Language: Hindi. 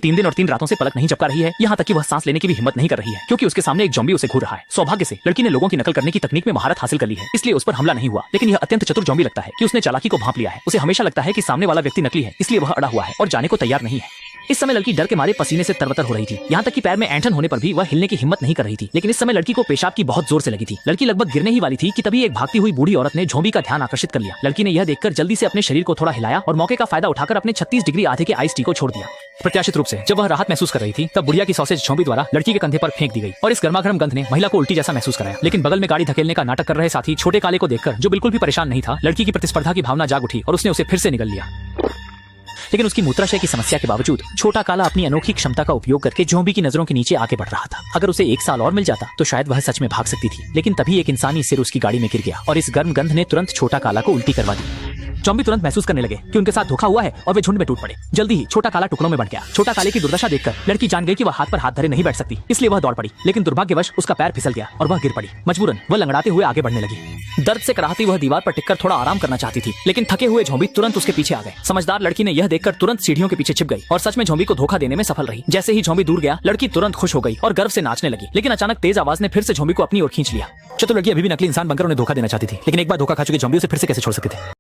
3 दिन और 3 रातों से पलक नहीं झपका रही है, यहाँ तक कि वह सांस लेने की भी हिम्मत नहीं कर रही है, क्योंकि उसके सामने एक ज़ॉम्बी उसे घूर रहा है। सौभाग्य से लड़की ने लोगों की नकल करने की तकनीक में महारत हासिल कर ली है, इसलिए उस पर हमला नहीं हुआ। लेकिन यह अत्यंत चतुर ज़ॉम्बी लगता है कि उसने चालाकी को भांप लिया है। उसे हमेशा लगता है कि सामने वाला व्यक्ति नकली है, इसलिए वह अड़ा हुआ है और जाने को तैयार नहीं है। इस समय लड़की डर के मारे पसीने से तरबतर हो रही थी, यहाँ तक कि पैर में ऐंठन होने पर भी वह हिलने की हिम्मत नहीं कर रही थी। लेकिन इस समय लड़की को पेशाब की बहुत जोर से लगी थी। लड़की लगभग गिरने ही वाली थी कि तभी एक भागती हुई बूढ़ी औरत ने ज़ॉम्बी का ध्यान आकर्षित कर लिया। लड़की ने यह देखकर जल्दी से अपने शरीर को थोड़ा हिलाया और मौके का फायदा उठाकर अपने 36 डिग्री आधे के आइस टी को छोड़ दिया। प्रत्याशित रूप से जब वह राहत महसूस कर रही थी, तब बुढ़िया की सॉसेज ज़ॉम्बी द्वारा लड़की के कंधे पर फेंक दी गई और इस गर्मागर्म गंध ने महिला को उल्टी जैसा महसूस कराया। लेकिन बगल में गाड़ी धकेलने का नाटक कर रहे साथी छोटे काले को देखकर, जो बिल्कुल भी परेशान नहीं था, लड़की की प्रतिस्पर्धा की भावना जाग उठी और उसने उसे फिर से निगल लिया। लेकिन उसकी मूत्राशय की समस्या के बावजूद छोटा काला अपनी अनोखी क्षमता का उपयोग करके ज़ॉम्बी की नजरों के नीचे आगे बढ़ रहा था। अगर उसे 1 साल और मिल जाता तो शायद वह सच में भाग सकती थी। लेकिन तभी एक इंसानी सिर उसकी गाड़ी में गिर गया और इस गर्म गंध ने तुरंत छोटा काला को उल्टी करवा दी। ज़ॉम्बी तुरंत महसूस करने लगे कि उनके साथ धोखा हुआ है और वे झुंड में टूट पड़े। जल्दी ही छोटा काला टुकड़ों में बंट गया। छोटा काले की दुर्दशा देखकर लड़की जान गई कि वह हाथ पर हाथ धरे नहीं बैठ सकती, इसलिए वह दौड़ पड़ी। लेकिन दुर्भाग्यवश उसका पैर फिसल गया और वह गिर पड़ी। मजबूरन वह लंगड़ाते हुए आगे बढ़ने लगी। दर्द से कराहती वह दीवार पर टिककर थोड़ा आराम करना चाहती थी, लेकिन थके हुए ज़ॉम्बी तुरंत उसके पीछे आ गए। समझदार लड़की ने यह देखकर तुरंत सीढ़ियों के पीछे छिप गई और सच में ज़ॉम्बी को धोखा देने में सफल रही। जैसे ही ज़ॉम्बी दूर गया, लड़की तुरंत खुश हो गई और गर्व से नाचने लगी। लेकिन अचानक तेज आवाज ने फिर से ज़ॉम्बी को अपनी ओर खींच लिया। चतुर लड़की अभी भी नकली इंसान बनकर उन्हें धोखा देना चाहती थी, लेकिन एक बार धोखा खा चुके ज़ॉम्बी उसे फिर से कैसे छोड़ सकते थे।